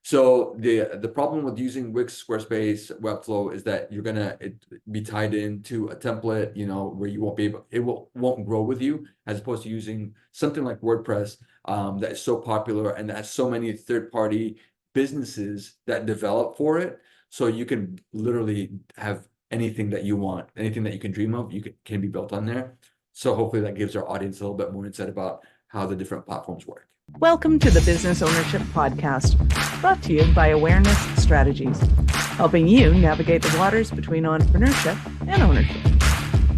So the problem with using Wix, Squarespace, Webflow is that you're gonna be tied into a template, where you won't be able, won't grow with you, as opposed to using something like WordPress, that is so popular and that has so many third-party businesses that develop for it. So you can literally have anything that you want, anything that you can dream of, can be built on there. So hopefully that gives our audience a little bit more insight about how the different platforms work. Welcome to the Business Ownership Podcast, brought to you by Awareness Strategies, helping you navigate the waters between entrepreneurship and ownership.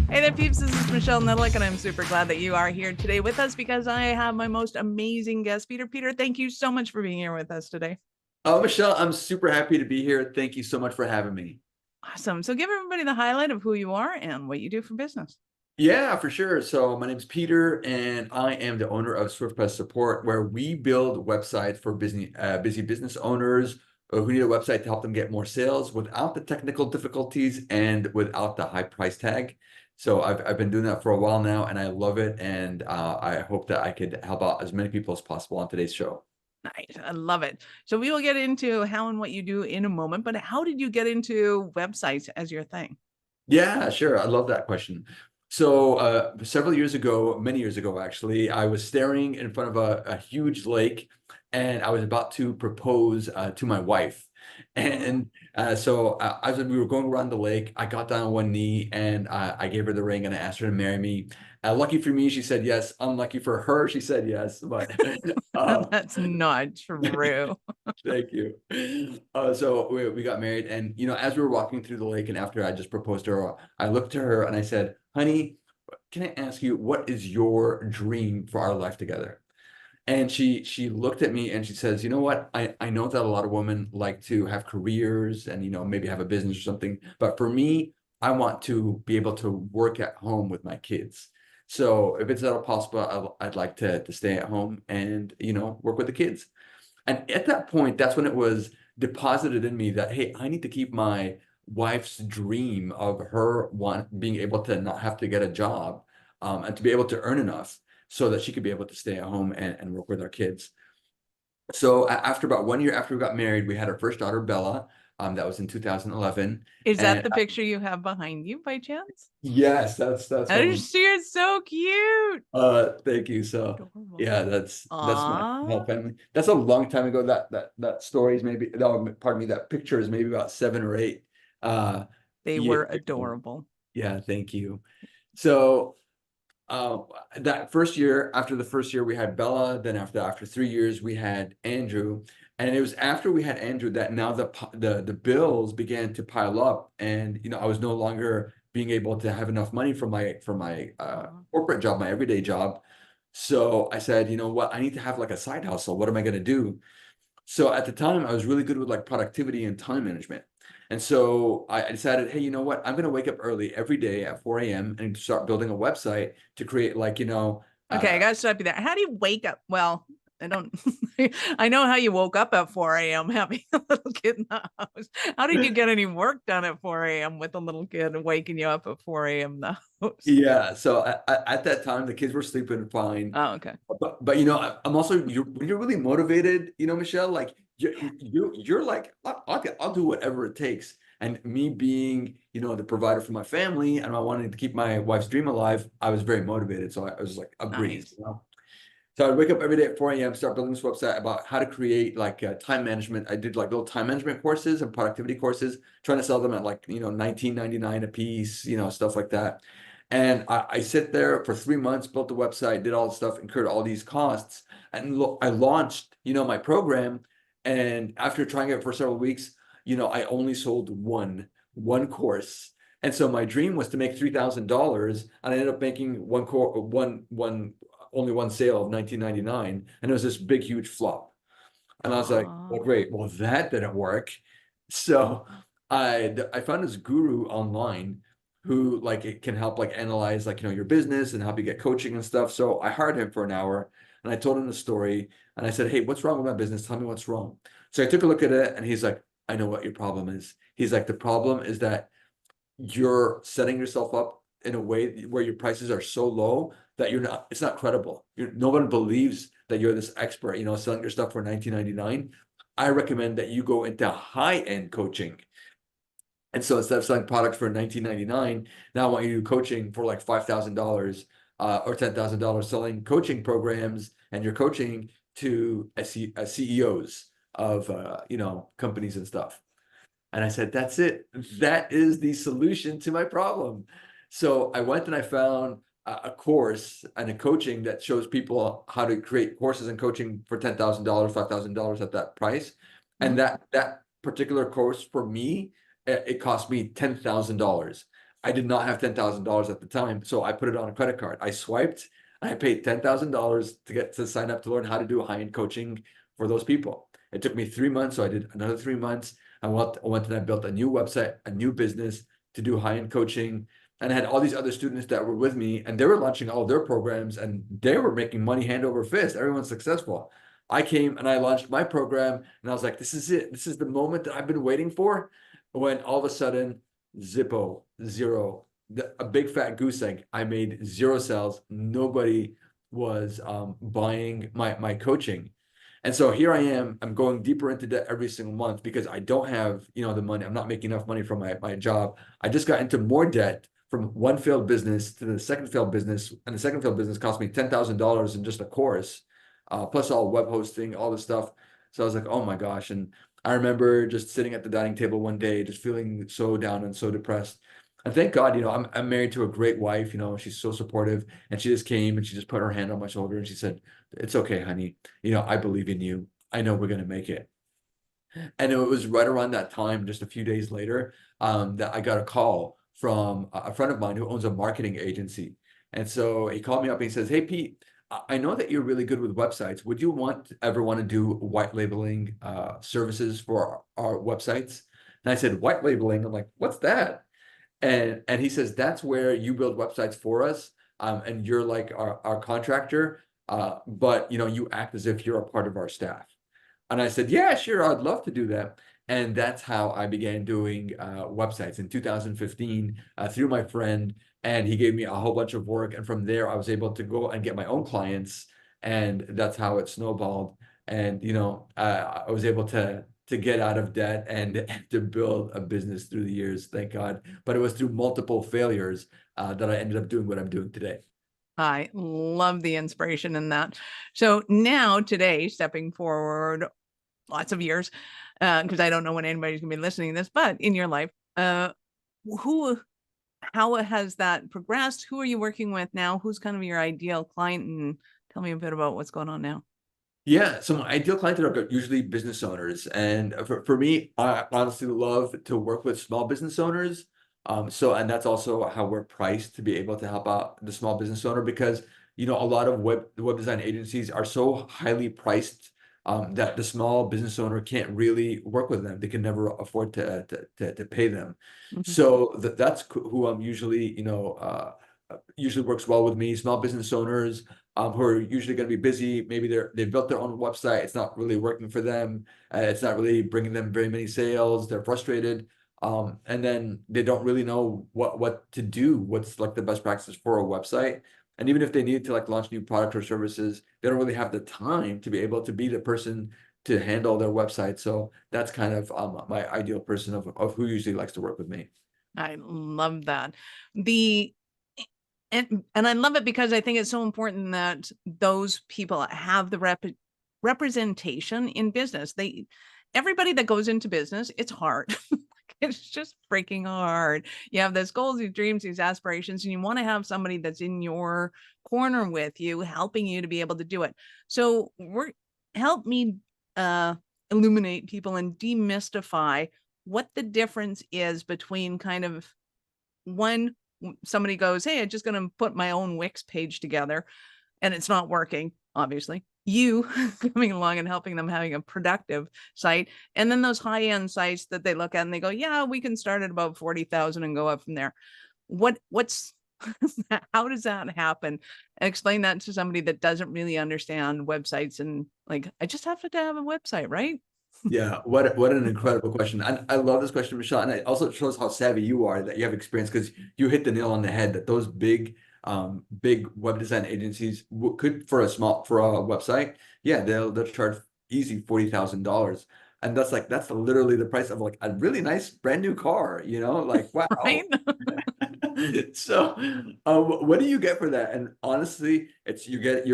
Hey there, peeps. This is Michelle Nedlick, and I'm super glad that you are here today with us because I have my most amazing guest, Peter. Peter, thank you so much for being here with us today. Oh, Michelle, I'm super happy to be here. Thank you so much for having me. Awesome. So give everybody the highlight of who you are and what you do for business. Yeah, for sure. So my name is Peter, and I am the owner of SwiftPress Support, where we build websites for busy business owners who need a website to help them get more sales without the technical difficulties and without the high price tag. So I've been doing that for a while now, and I love it. And I hope that I could help out as many people as possible on today's show. Nice. I love it. So we will get into how and what you do in a moment, but how did you get into websites as your thing? Yeah, sure. I love that question. So several years ago, many years ago, actually, I was staring in front of a huge lake, and I was about to propose to my wife. And so as we were going around the lake, I got down on one knee and I gave her the ring and I asked her to marry me. Lucky for me, she said yes. Unlucky for her, she said yes. But that's not true. Thank you. So we got married, and as we were walking through the lake, and after I just proposed to her, I looked to her and I said, "Honey, can I ask you, what is your dream for our life together?" And she looked at me and she says, "You know what? I know that a lot of women like to have careers and maybe have a business or something, but for me, I want to be able to work at home with my kids. So if it's at all possible, I'd like to stay at home and work with the kids." And at that point, that's when it was deposited in me that, hey, I need to keep my wife's dream of her being able to not have to get a job, and to be able to earn enough so that she could be able to stay at home and work with our kids. So after about 1 year after we got married, we had our first daughter, Bella. That was in 2011. Is that the picture you have behind you by chance? Yes, that's She's so cute. Thank you. So Adorable. yeah, that's my whole family. That's a long time ago. That story is maybe, no, pardon me, that picture is maybe about 7 or 8. They were adorable. Yeah, thank you. So that first year, after the first year, we had Bella. Then after 3 years, we had Andrew. And it was after we had Andrew that now the bills began to pile up, and I was no longer being able to have enough money for my corporate job, my everyday job. So I said, you know what, I need to have like a side hustle. What am I going to do? So at the time, I was really good with like productivity and time management. And so I decided, hey, you know what? I'm going to wake up early every day at 4 a.m. and start building a website to create Okay, I got to stop you there. How do you wake up? Well, I don't, I know how you woke up at 4 a.m. having a little kid in the house. How did you get any work done at 4 a.m. with a little kid and waking you up at 4 a.m. in the house? Yeah. So at that time, the kids were sleeping fine. Oh, okay. But I'm also, when you're really motivated, Michelle, like you're like, I'll do whatever it takes. And me being, the provider for my family, and I wanted to keep my wife's dream alive, I was very motivated. So I was like a breeze. Nice. So I'd wake up every day at 4 a.m., start building this website about how to create like time management. I did like little time management courses and productivity courses, trying to sell them at like, $19.99 a piece, stuff like that. And I sit there for 3 months, built the website, did all the stuff, incurred all these costs. And I launched, my program. And after trying it for several weeks, I only sold one course. And so my dream was to make $3,000, and I ended up making only one sale of $19.99, and it was this big, huge flop. And I was like, well, great. Well, that didn't work. So I found this guru online who like it can help like analyze like your business and help you get coaching and stuff. So I hired him for an hour, and I told him the story, and I said, hey, what's wrong with my business? Tell me what's wrong. So I took a look at it, and he's like, I know what your problem is. He's like, the problem is that you're setting yourself up in a way where your prices are so low that it's not credible. No one believes that you're this expert, selling your stuff for $19.99. I recommend that you go into high-end coaching. And so instead of selling products for $19.99, now I want you to do coaching for like $5,000 or $10,000, selling coaching programs, and you're coaching to CEOs of companies and stuff. And I said, that's it. That is the solution to my problem. So I went and I found a course and a coaching that shows people how to create courses and coaching for $10,000, $5,000 at that price. And Mhm. that particular course for me, it cost me $10,000. I did not have $10,000 at the time, so I put it on a credit card. I swiped, and I paid $10,000 to get to sign up to learn how to do high-end coaching for those people. It took me 3 months, so I did another 3 months. I went and I built a new website, a new business to do high-end coaching. And I had all these other students that were with me, and they were launching all their programs, and they were making money hand over fist. Everyone's successful. I came and I launched my program, and I was like, this is it. This is the moment that I've been waiting for. When all of a sudden, Zippo, zero, a big fat goose egg. I made zero sales. Nobody was buying my coaching. And so here I am, I'm going deeper into debt every single month because I don't have, the money. I'm not making enough money from my job. I just got into more debt from one failed business to the second failed business. And the second failed business cost me $10,000 in just a course, plus all web hosting, all the stuff. So I was like, oh my gosh. And I remember just sitting at the dining table one day, just feeling so down and so depressed. And thank God, I'm married to a great wife, she's so supportive. And she just came and she just put her hand on my shoulder and she said, it's okay, honey. I believe in you. I know we're going to make it. And it was right around that time, just a few days later, that I got a call from a friend of mine who owns a marketing agency. And so he called me up and he says, hey, Pete, I know that you're really good with websites. Would you ever want to do white labeling services for our websites? And I said, white labeling? I'm like, what's that? And he says, that's where you build websites for us. And you're like our contractor, but you act as if you're a part of our staff. And I said, yeah, sure, I'd love to do that. And that's how I began doing websites in 2015 through my friend. And he gave me a whole bunch of work. And from there, I was able to go and get my own clients. And that's how it snowballed. And, I was able to get out of debt and to build a business through the years, thank God. But it was through multiple failures that I ended up doing what I'm doing today. I love the inspiration in that. So now today, stepping forward lots of years, because I don't know when anybody's gonna be listening to this, but in your life, how has that progressed? Who are you working with now? Who's kind of your ideal client? And tell me a bit about what's going on now. Yeah, so my ideal clients are usually business owners. And for me, I honestly love to work with small business owners. And that's also how we're priced to be able to help out the small business owner because, a lot of web design agencies are so highly priced that the small business owner can't really work with them. They can never afford to pay them. Mhm. So that's who I'm usually, usually works well with me, small business owners who are usually going to be busy. Maybe they've built their own website. It's not really working for them. It's not really bringing them very many sales. They're frustrated. And then they don't really know what to do. What's like the best practices for a website. And even if they need to like launch new product or services, they don't really have the time to be able to be the person to handle their website. So that's kind of my ideal person of who usually likes to work with me. I love that. The and I love it because I think it's so important that those people have the representation in business. Everybody that goes into business, it's hard. It's just freaking hard. You have these goals, these dreams, these aspirations, and you want to have somebody that's in your corner with you, helping you to be able to do it. So help me illuminate people and demystify what the difference is between kind of somebody goes, hey, I'm just going to put my own Wix page together and it's not working, obviously. You coming along and helping them having a productive site. And then those high-end sites that they look at and they go, yeah, we can start at about 40,000 and go up from there. What's how does that happen? And explain that to somebody that doesn't really understand websites and like, I just have to have a website, right? Yeah, what an incredible question. And I love this question, Michelle. And it also shows how savvy you are that you have experience because you hit the nail on the head that those big web design agencies could for a website, yeah, they'll charge easy $40,000. And that's literally the price of like a really nice brand new car, like, Right? wow. So, what do you get for that? And honestly, you get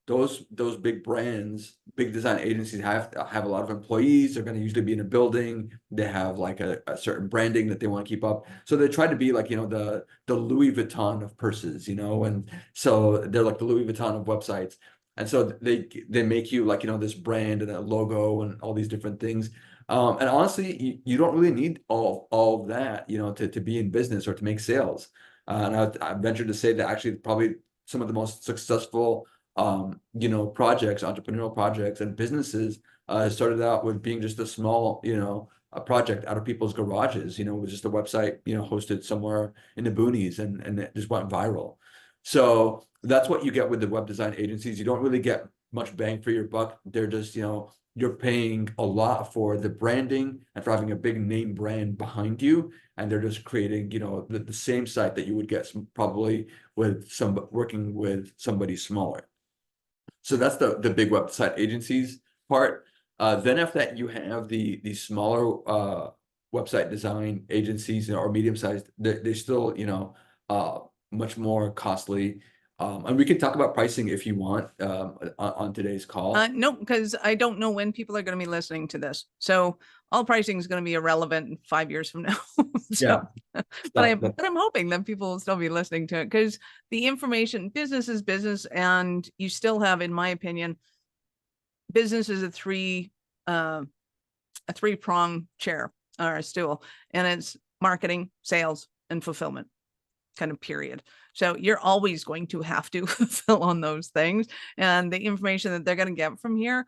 those big brands, big design agencies have a lot of employees. They're going to usually be in a building. They have like a certain branding that they want to keep up. So they try to be like, the Louis Vuitton of purses, and so they're like the Louis Vuitton of websites. And so they make you like, this brand and a logo and all these different things. And honestly, you don't really need all of that, to be in business or to make sales. And I venture to say that actually probably some of the most successful, projects, entrepreneurial projects and businesses started out with being just a small, a project out of people's garages, with just a website, hosted somewhere in the boonies, and it just went viral. So that's what you get with the web design agencies. You don't really get much bang for your buck. They're just, you're paying a lot for the branding and for having a big name brand behind you. And they're just creating, the same site that you would get probably with working with somebody smaller. So that's the big website agencies part. Then after that, you have the smaller website design agencies, or medium sized. They're still, much more costly. And we can talk about pricing if you want on today's call. No, because I don't know when people are going to be listening to this. So all pricing is going to be irrelevant 5 years from now. Yeah, But that, I'm hoping that people will still be listening to it, because the information, business is business, and you still have, in my opinion, business is a three-prong chair or a stool, and it's marketing, sales, and fulfillment, kind of period. So you're always going to have to fulfill on those things, and the information that they're going to get from here,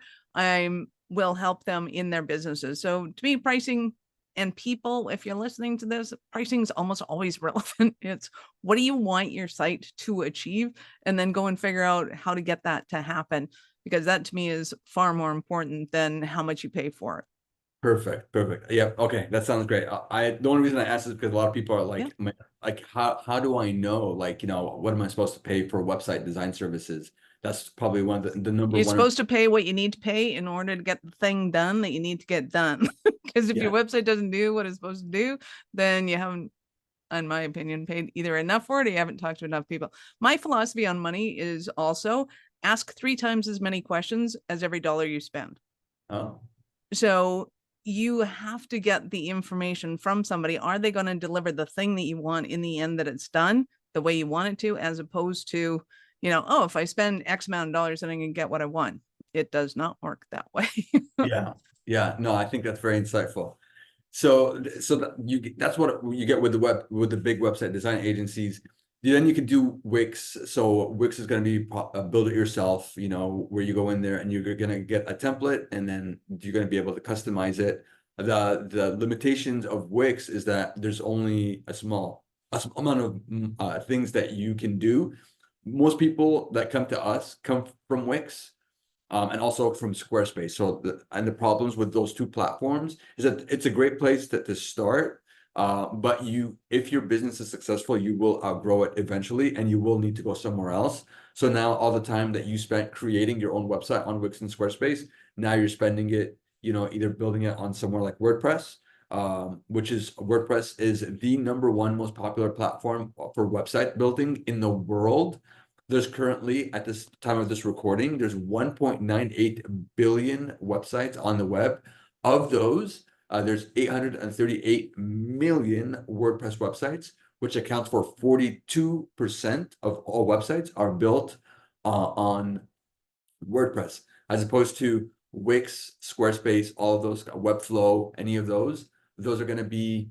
will help them in their businesses. So to me, pricing and people, if you're listening to this, pricing is almost always relevant. It's what do you want your site to achieve, and then go and figure out how to get that to happen, because that to me is far more important than how much you pay for it. Perfect. Yeah. Okay. That sounds great. The only reason I asked is because a lot of people are Yeah. like, like, how do I know? Like, what am I supposed to pay for website design services? That's probably one of the number You're one. supposed to pay what you need to pay in order to get the thing done that you need to get done. Because if your Yeah. website doesn't do what it's supposed to do, then you haven't, in my opinion, paid either enough for it, or you haven't talked to enough people. My philosophy on money is also ask 3 times as many questions as every dollar you spend. Oh, So you have to get the information from somebody. Are they going to deliver the thing that you want in the end, that it's done the way you want it to, as opposed to, oh, if I spend X amount of dollars, then I can get what I want. It does not work that way. yeah. Yeah. No, I think that's very insightful. So that's what you get with the big website design agencies. Then you can do Wix. So Wix is going to be build it yourself, where you go in there and you're going to get a template, and then you're going to be able to customize it. The limitations of Wix is that there's only a small amount of things that you can do. Most people that come to us come from Wix. And also from Squarespace. So the problems with those two platforms is that it's a great place to start. But if your business is successful, you will outgrow it eventually, and you will need to go somewhere else. So now all the time that you spent creating your own website on Wix and Squarespace, now you're spending it, either building it on somewhere like WordPress, WordPress is the #1 most popular platform for website building in the world. There's currently, at this time of this recording, there's 1.98 billion websites on the web. Of those, there's 838 million WordPress websites, which accounts for 42% of all websites are built on WordPress, as opposed to Wix, Squarespace, all of those, Webflow, any of those are going to be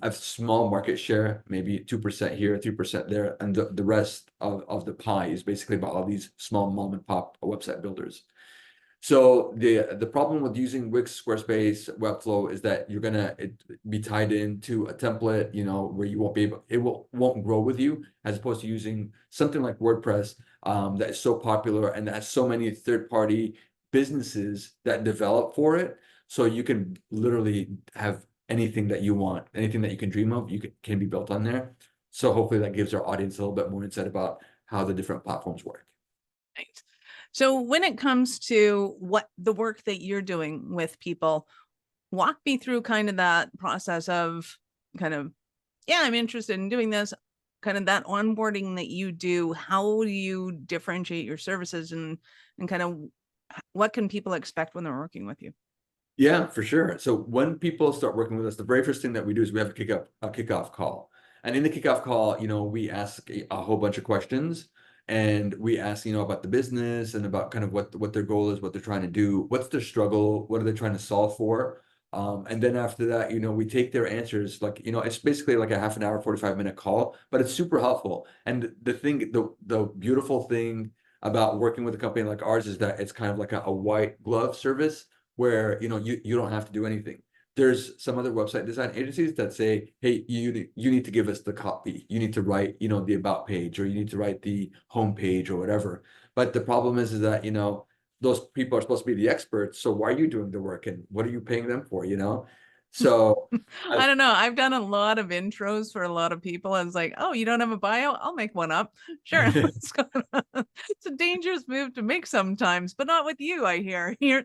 a small market share, maybe 2% here, 3% there, and the rest of the pie is basically about all these small mom and pop website builders. So the problem with using Wix, Squarespace, Webflow is that you're gonna be tied into a template, where you won't be able, won't grow with you, as opposed to using something like WordPress that is so popular and that has so many third-party businesses that develop for it. So you can literally have anything that you want, anything that you can dream of, can be built on there. So hopefully that gives our audience a little bit more insight about how the different platforms work. Right. So when it comes to what the work that you're doing with people, walk me through kind of that process of kind of, yeah, I'm interested in doing this, kind of that onboarding that you do. How do you differentiate your services and kind of what can people expect when they're working with you? Yeah, for sure. So when people start working with us, the very first thing that we do is we have a kickoff call. And in the kickoff call, we ask a whole bunch of questions, and we ask, about the business and about kind of what their goal is, what they're trying to do, what's their struggle, what are they trying to solve for. And then after that, we take their answers, like, it's basically like a half an hour, 45-minute call, but it's super helpful. And the beautiful thing about working with a company like ours is that it's kind of like a white glove service where you don't have to do anything. There's some other website design agencies that say, hey, you need to give us the copy. You need to write, the about page, or you need to write the home page or whatever. But the problem is that, those people are supposed to be the experts. So why are you doing the work, and what are you paying them for, So I don't know. I've done a lot of intros for a lot of people. I was like, oh, you don't have a bio? I'll make one up. Sure. Let's go. It's a dangerous move to make sometimes, but not with you, I hear. You're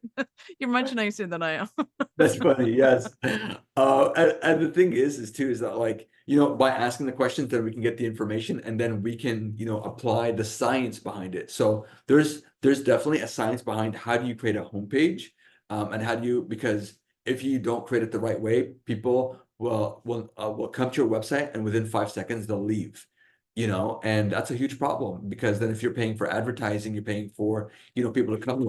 much nicer than I am. That's funny, yes. And the thing is that, like, by asking the questions, then we can get the information, and then we can, apply the science behind it. So there's definitely a science behind how do you create a homepage, and because if you don't create it the right way, people will come to your website, and within 5 seconds they'll leave. And that's a huge problem, because then if you're paying for advertising, you're paying for, people to come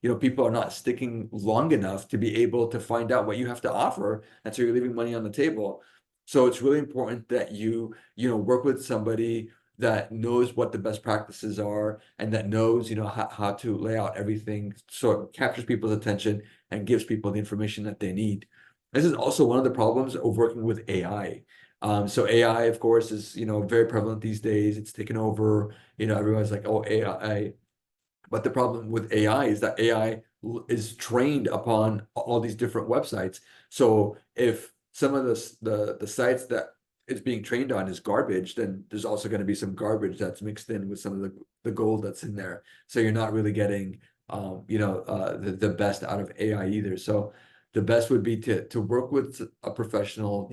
here, people are not sticking long enough to be able to find out what you have to offer. And so you're leaving money on the table. So it's really important that work with somebody that knows what the best practices are, and that knows, how to lay out everything so it captures people's attention and gives people the information that they need. This is also one of the problems of working with AI. So AI, of course, is, very prevalent these days. It's taken over, everyone's like, oh, AI. But the problem with AI is that AI is trained upon all these different websites. So if some of the sites that it's being trained on is garbage, then there's also going to be some garbage that's mixed in with some of the gold that's in there. So you're not really getting the best out of AI either. So the best would be to work with a professional,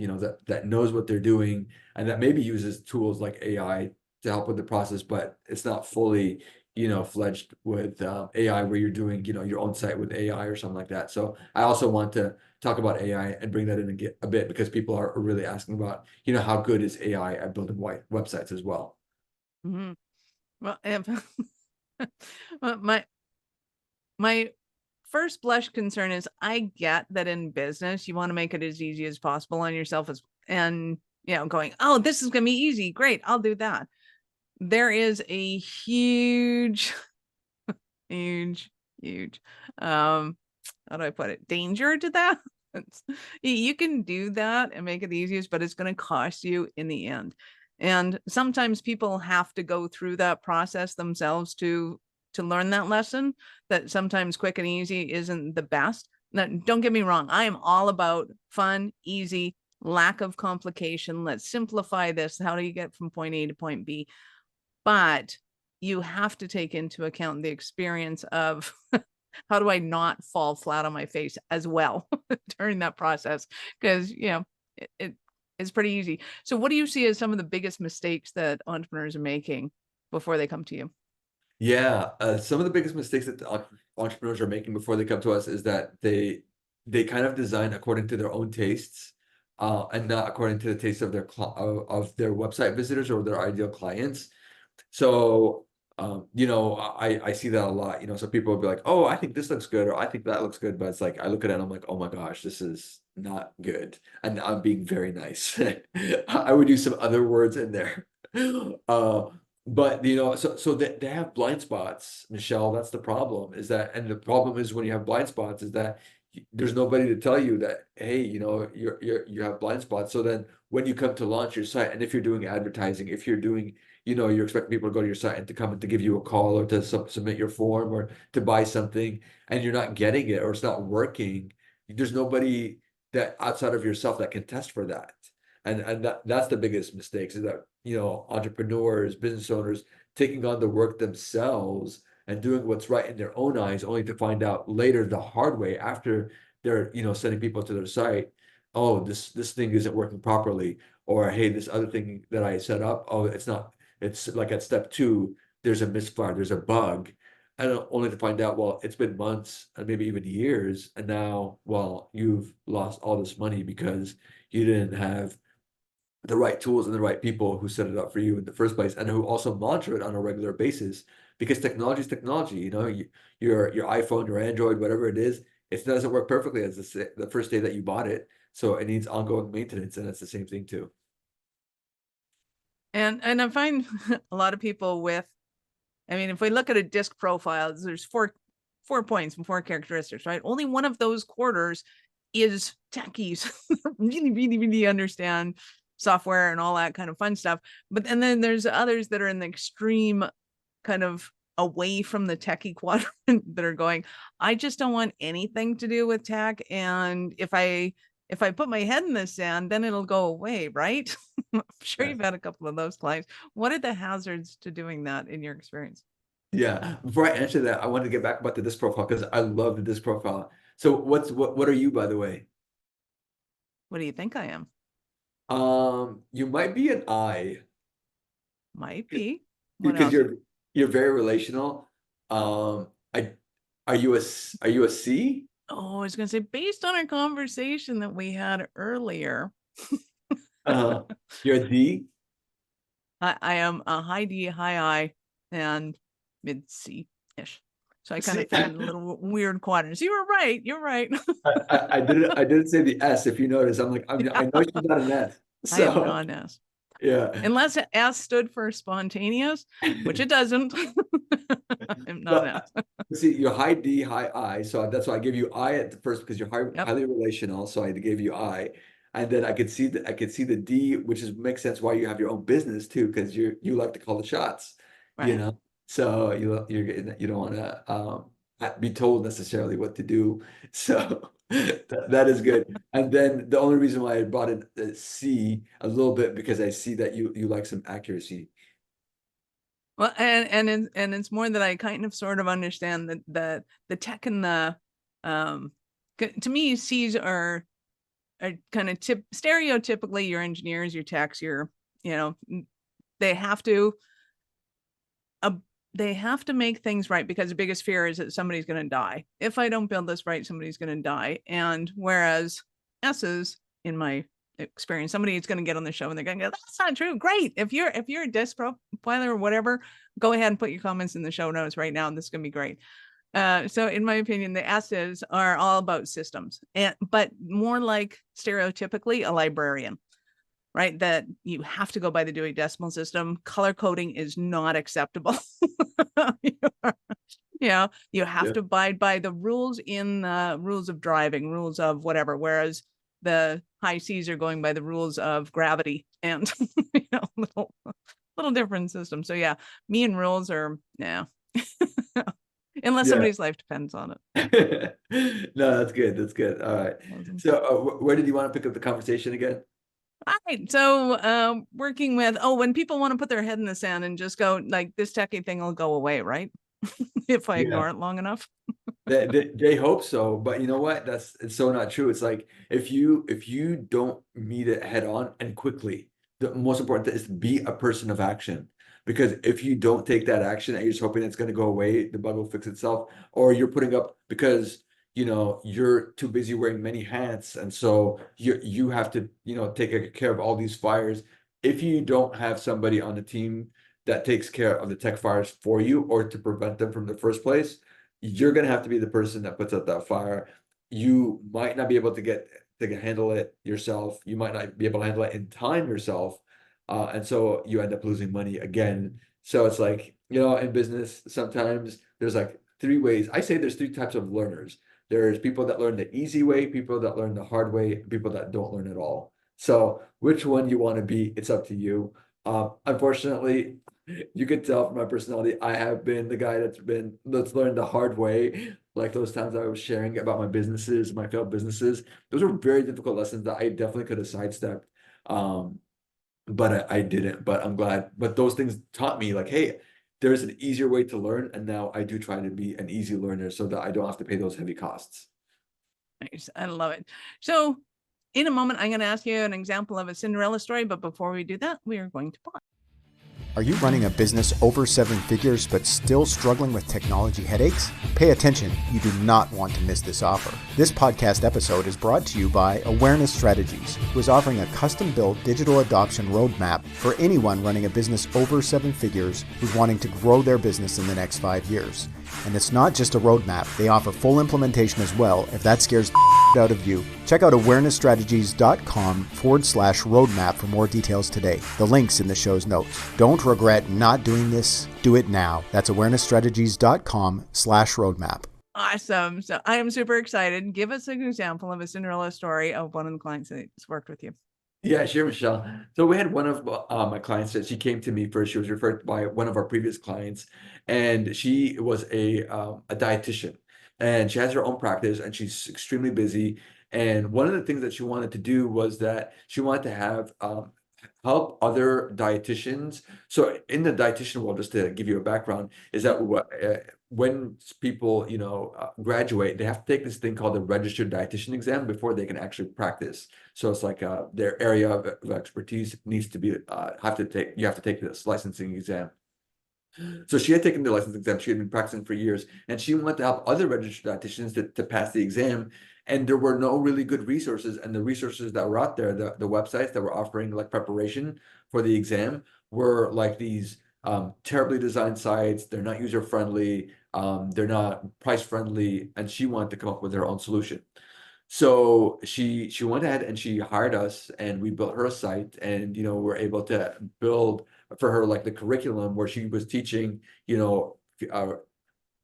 that knows what they're doing, and that maybe uses tools like AI to help with the process, but it's not fully, fledged with AI, where you're doing, your own site with AI or something like that. So I also want to talk about AI and bring that in a bit, because people are really asking about, how good is AI at building websites as well. Mhm. Well, well, my first blush concern is I get that in business you want to make it as easy as possible on yourself and going, oh, this is going to be easy. Great. I'll do that. There is a huge, huge, huge, how do I put it? Danger to that. You can do that and make it easiest, but it's going to cost you in the end. And sometimes people have to go through that process themselves to learn that lesson, that sometimes quick and easy isn't the best. Now, don't get me wrong. I am all about fun, easy, lack of complication. Let's simplify this. How do you get from point A to point B? But you have to take into account the experience of how do I not fall flat on my face as well during that process? Because, it's pretty easy. So what do you see as some of the biggest mistakes that entrepreneurs are making before they come to you? Yeah, some of the biggest mistakes that the entrepreneurs are making before they come to us is that they kind of design according to their own tastes, and not according to the taste of of their website visitors or their ideal clients. So, I see that a lot. So people will be like, "Oh, I think this looks good," or "I think that looks good," but it's like I look at it and I'm like, "Oh my gosh, this is not good," and I'm being very nice. I would use some other words in there. Uh, but so they have blind spots, Michelle. That's the problem. And the problem is, when you have blind spots, is that there's nobody to tell you that, hey, you have blind spots. So then when you come to launch your site, and if you're doing advertising, if you're doing, you're expecting people to go to your site and to come and to give you a call, or to submit your form, or to buy something, and you're not getting it, or it's not working, there's nobody that outside of yourself that can test for that. And that's the biggest mistakes, is that, entrepreneurs, business owners taking on the work themselves, and doing what's right in their own eyes, only to find out later the hard way after they're, sending people to their site, oh, this thing isn't working properly, or hey, this other thing that I set up, oh, it's not, it's like at step two, there's a misfire, there's a bug. And only to find out, well, it's been months and maybe even years, and now, well, you've lost all this money because you didn't have the right tools and the right people who set it up for you in the first place, and who also monitor it on a regular basis. Because technology is technology, your iPhone, your Android, whatever it is, it doesn't work perfectly as the first day that you bought it. So it needs ongoing maintenance, and it's the same thing too. And I find a lot of people with, I mean, if we look at a disc profile, there's four points and four characteristics, right? Only one of those quarters is techies really, really, really understand software and all that kind of fun stuff. But and then there's others that are in the extreme kind of away from the techie quadrant that are going, I just don't want anything to do with tech. And if I put my head in the sand, then it'll go away, right? I'm sure Yeah. you've had a couple of those clients. What are the hazards to doing that in your experience? Yeah. Before I answer that, I wanted to get back about the disc profile because I love the disc profile. So what are you, by the way? What do you think I am? You might be an I Might be. What because else? you're very relational. I are you a C? Oh, I was going to say, based on our conversation that we had earlier, Uh, you're a D? I am a high D, high I, and mid C ish. So I kind See, of fit in little weird quadrants. You were right. You're right. I didn't say the S if you notice. I'm like, I know she's not an S. I am So not an S. yeah. Unless S stood for spontaneous, which it doesn't. I'm not an But S. see, you're high D, high I. So that's why I give you I at the first because you're Yep. highly relational. So I gave you I. And then I could see the D, which is makes sense why you have your own business too, because you like to call the shots, you Right. know. So you don't want to be told necessarily what to do. So that is good. And then the only reason why I brought in C a little bit because I see that you like some accuracy. Well, and it's more that I kind of sort of understand that the tech and the to me C's are kind of stereotypically your engineers, your techs, your they have to uh, they have to make things right because the biggest fear is that somebody's going to die. If I don't build this right, somebody's going to die. And whereas S's, in my experience, somebody is going to get on the show and they're going to go, that's not true. Great. If you're a disc profiler or whatever, go ahead and put your comments in the show notes right now. And this is going to be great. So in my opinion, the S's are all about systems, but more like stereotypically a librarian, right? That you have to go by the Dewey Decimal System. Color coding is not acceptable. You have Yeah. to abide by the rules in the rules of driving, rules of whatever, whereas the high C's are going by the rules of gravity and little different systems. So yeah, me and rules are yeah. Unless Yeah. somebody's life depends on it. No, that's good. That's good. All right. Awesome. So, where did you want to pick up the conversation again? All right. So working with when people want to put their head in the sand and just go like this techie thing will go away, right? If I Yeah. ignore it long enough. They hope so, but you know what? It's so not true. It's like if you don't meet it head on and quickly, the most important thing is to be a person of action. Because if you don't take that action and you're just hoping it's going to go away, the bug will fix itself, or you're putting up because you're too busy wearing many hats, and so you have to take care of all these fires. If you don't have somebody on the team that takes care of the tech fires for you or to prevent them from the first place, you're gonna have to be the person that puts out that fire. You might not be able to handle it yourself. You might not be able to handle it in time yourself. And so you end up losing money again. So it's like, in business, sometimes there's like three ways. I say there's three types of learners. There's people that learn the easy way, people that learn the hard way, people that don't learn at all. So which one you want to be, it's up to you. Unfortunately, you could tell from my personality, I have been the guy that's learned the hard way. Like those times I was sharing about my businesses, my failed businesses, those were very difficult lessons that I definitely could have sidestepped. But I didn't. But I'm glad. But those things taught me, like, hey, there's an easier way to learn, and now I do try to be an easy learner so that I don't have to pay those heavy costs. Nice. I love it. So in a moment, I'm going to ask you an example of a Cinderella story, but before we do that, we are going to pause. Are you running a business over 7 figures but still struggling with technology headaches? Pay attention, you do not want to miss this offer. This podcast episode is brought to you by Awareness Strategies, who is offering a custom-built digital adoption roadmap for anyone running a business over 7 figures who's wanting to grow their business in the next 5 years. And it's not just a roadmap, they offer full implementation as well if that scares the out of you. Check out awarenessstrategies.com/roadmap for more details today. The link's in the show's notes. Don't regret not doing this. Do it now. That's awarenessstrategies.com/roadmap. Awesome. So I am super excited. Give us an example of a Cinderella story of one of the clients that's worked with you. Yeah, sure, Michelle. So we had one of my clients that she came to me first. She was referred by one of our previous clients, and she was a dietitian, and she has her own practice, and she's extremely busy. And one of the things that she wanted to do was that she wanted to have help other dietitians. So in the dietitian world, just to give you a background, is that when people, graduate, they have to take this thing called the registered dietitian exam before they can actually practice. So it's like their area of expertise needs to be you have to take this licensing exam. So she had taken the license exam. She had been practicing for years, and she wanted to help other registered dietitians to pass the exam. And there were no really good resources, and the resources that were out there, the websites that were offering like preparation for the exam, were like these terribly designed sites. They're not user friendly. They're not price friendly, and she wanted to come up with her own solution. So she went ahead and she hired us, and we built her a site, and we're able to build for her like the curriculum where she was teaching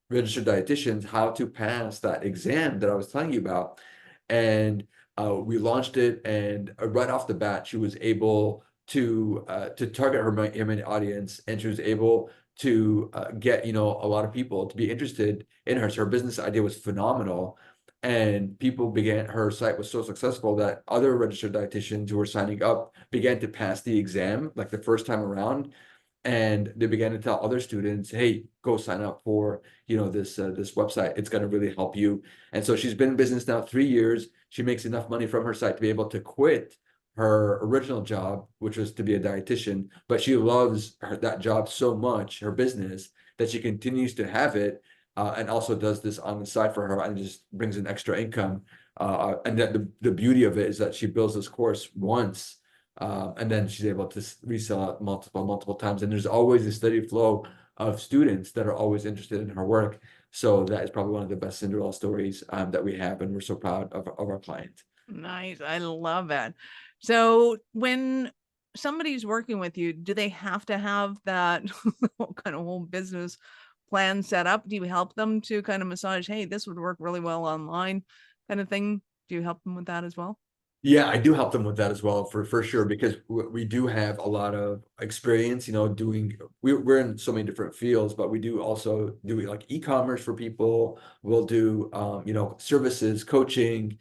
registered dietitians how to pass that exam that I was telling you about. And we launched it, and right off the bat, she was able to target her main audience, and she was able to get a lot of people to be interested in her. So her business idea was phenomenal, and her site was so successful that other registered dietitians who were signing up began to pass the exam like the first time around. And they began to tell other students, hey, go sign up for this website. It's going to really help you. And so she's been in business now 3 years. She makes enough money from her site to be able to quit her original job, which was to be a dietitian, but she loves that job so much, her business, that she continues to have it, and also does this on the side for her, and just brings in extra income. And that the beauty of it is that she builds this course once, and then she's able to resell it multiple times. And there's always a steady flow of students that are always interested in her work. So that is probably one of the best Cinderella stories that we have, and we're so proud of our client. Nice. I love that. So when somebody's working with you, do they have to have that kind of whole business plan set up? Do you help them to kind of massage, hey, this would work really well online kind of thing? Do you help them with that as well? Yeah, I do help them with that as well, for sure, because we do have a lot of experience, we're in so many different fields, but we do also do like e-commerce for people. We'll do, services, coaching,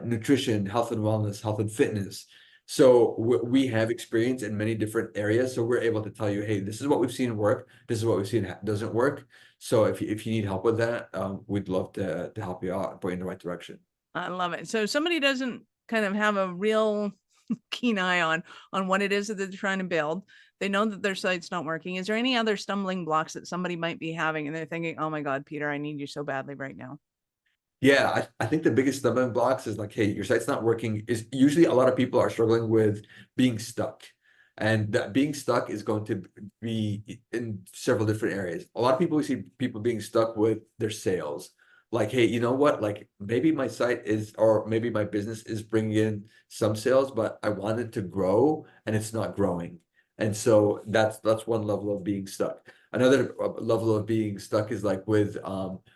nutrition, health and wellness, health and fitness. So we have experience in many different areas. So we're able to tell you, hey, this is what we've seen work. This is what we've seen doesn't work. So if you need help with that, we'd love to help you out and point you in the right direction. I love it. So somebody doesn't kind of have a real keen eye on what it is that they're trying to build. They know that their site's not working. Is there any other stumbling blocks that somebody might be having, and they're thinking, oh my God, Peter, I need you so badly right now? Yeah, I think the biggest stumbling blocks is like, hey, your site's not working. Is usually a lot of people are struggling with being stuck. And that being stuck is going to be in several different areas. A lot of people, we see people being stuck with their sales. Like, hey, you know what? Like maybe my site is, or maybe my business is bringing in some sales, but I want it to grow and it's not growing. And so that's one level of being stuck. Another level of being stuck is like with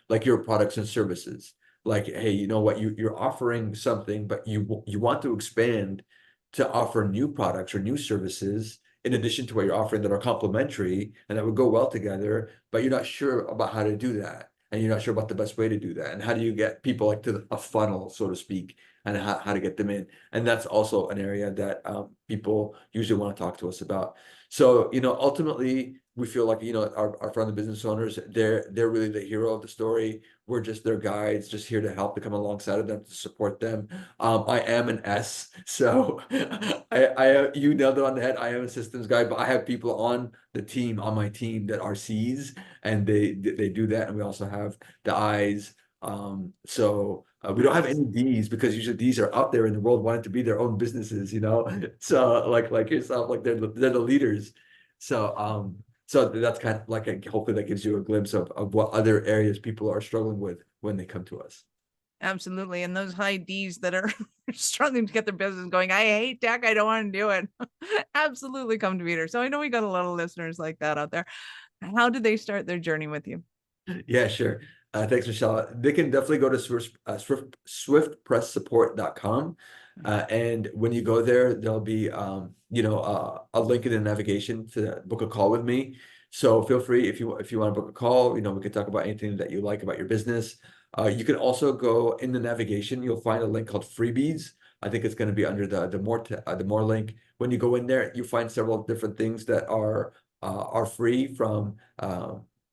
like your products and services. Like, hey, you know what? You're offering something, but you want to expand to offer new products or new services in addition to what you're offering that are complementary and that would go well together, but you're not sure about how to do that. And you're not sure about the best way to do that. And how do you get people like to a funnel, so to speak, and how to get them in. And that's also an area that people usually want to talk to us about. So, ultimately, we feel like, our friendly business owners, they're really the hero of the story. We're just their guides, just here to help, to come alongside of them, to support them. I am an S, so you nailed it on the head. I am a systems guy, but I have people on my team that are C's, and they do that. And we also have the I's. So we don't have any D's, because usually D's are out there in the world wanting to be their own businesses, So like yourself, like they're the leaders. So that's kind of like hopefully that gives you a glimpse of what other areas people are struggling with when they come to us. Absolutely. And those high D's that are struggling to get their business going, I hate tech, I don't want to do it. Absolutely come to Peter. So I know we got a lot of listeners like that out there. How did they start their journey with you? Yeah, sure. Thanks, Michelle. They can definitely go to swiftpresssupport.com. And when you go there, there'll be a link in the navigation to book a call with me. So feel free, if you want to book a call, we can talk about anything that you like about your business. You can also go in the navigation, you'll find a link called freebies. I think it's going to be under the more link. When you go in there, you find several different things that are free, from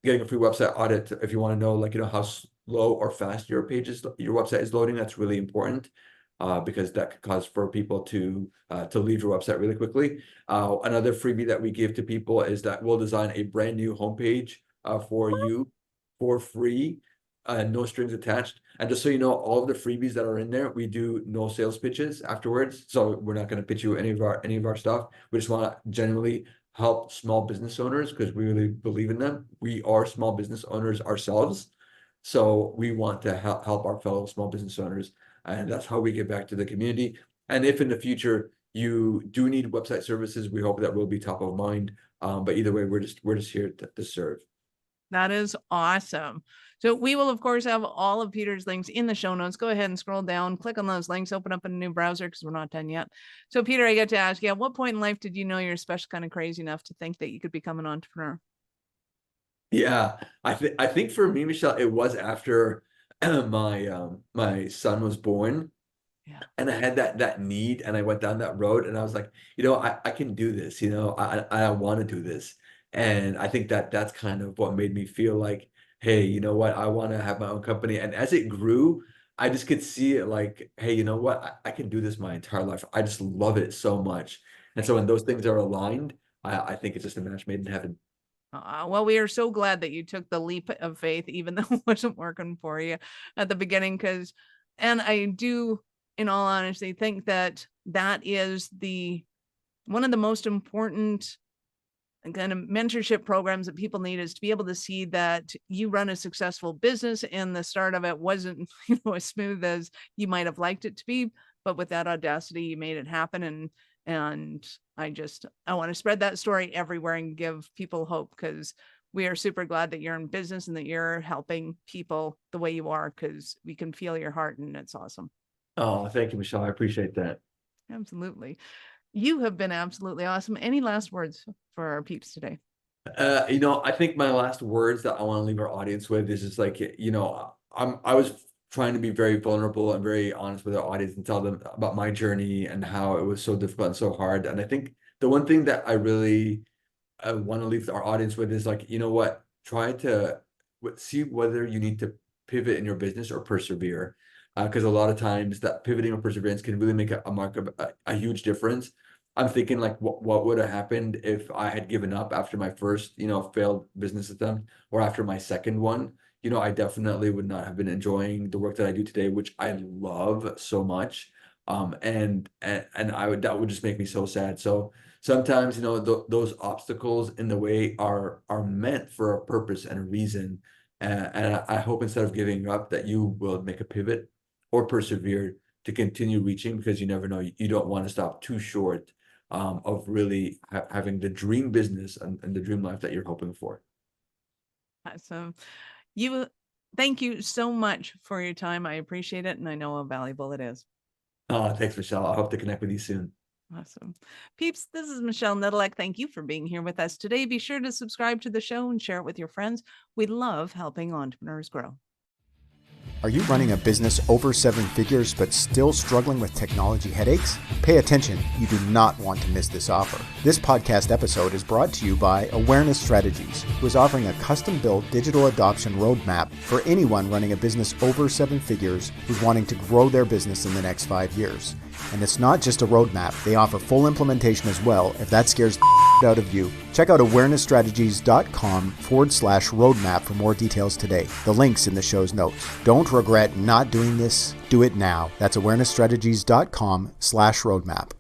getting a free website audit. If you want to know, like, how slow or fast your website is loading, that's really important, because that could cause for people to leave your website really quickly. Another freebie that we give to people is that we'll design a brand new homepage for you for free, no strings attached. And just so you know, all of the freebies that are in there, we do no sales pitches afterwards. So we're not going to pitch you any of our stuff. We just want to genuinely help small business owners, because we really believe in them. We are small business owners ourselves, so we want to help our fellow small business owners, and that's how we give back to the community. And if in the future you do need website services, we hope that will be top of mind. But either way, we're just here to serve. That is awesome. So we will, of course, have all of Peter's links in the show notes. Go ahead and scroll down, click on those links, open up in a new browser, because we're not done yet. So Peter, I get to ask you, at what point in life did you know you're special kind of crazy enough to think that you could become an entrepreneur? Yeah, I think for me, Michelle, it was after my son was born. Yeah. And I had that need, and I went down that road, and I was like, I can do this, I want to do this. And I think that's kind of what made me feel like, hey, you know what, I want to have my own company. And as it grew, I just could see it like, hey, you know what, I can do this my entire life. I just love it so much. And so when those things are aligned, I think it's just a match made in heaven. Well, we are so glad that you took the leap of faith, even though it wasn't working for you at the beginning. And I do, in all honesty, think that is one of the most important kind of mentorship programs that people need, is to be able to see that you run a successful business, and the start of it wasn't, as smooth as you might have liked it to be, but with that audacity, you made it happen. And I want to spread that story everywhere and give people hope, because we are super glad that you're in business and that you're helping people the way you are, because we can feel your heart, and it's awesome. Oh, thank you, Michelle. I appreciate that. Absolutely. You have been absolutely awesome. Any last words for our peeps today? I think my last words that I want to leave our audience with is just like, I was trying to be very vulnerable and very honest with our audience and tell them about my journey and how it was so difficult and so hard. And I think the one thing that I really want to leave our audience with is like, try to see whether you need to pivot in your business or persevere. Because a lot of times that pivoting or perseverance can really make a mark of a huge difference. I'm thinking like, what would have happened if I had given up after my first, failed business attempt, or after my second one? I definitely would not have been enjoying the work that I do today, which I love so much. And that would just make me so sad. So sometimes, those obstacles in the way are meant for a purpose and a reason. And I hope, instead of giving up, that you will make a pivot or persevere to continue reaching, because you never know. You don't want to stop too short of really having the dream business and the dream life that you're hoping for. Awesome. Thank you so much for your time. I appreciate it, and I know how valuable it is. Thanks, Michelle. I hope to connect with you soon. Awesome. Peeps, this is Michelle Nedelec. Thank you for being here with us today. Be sure to subscribe to the show and share it with your friends. We love helping entrepreneurs grow. Are you running a business over 7 figures but still struggling with technology headaches? Pay attention, you do not want to miss this offer. This podcast episode is brought to you by Awareness Strategies, who is offering a custom-built digital adoption roadmap for anyone running a business over 7 figures who's wanting to grow their business in the next 5 years. And it's not just a roadmap, they offer full implementation as well if that scares the out of you. Check out awarenessstrategies.com/roadmap for more details today. The link's in the show's notes. Don't regret not doing this. Do it now. That's awarenessstrategies.com/roadmap.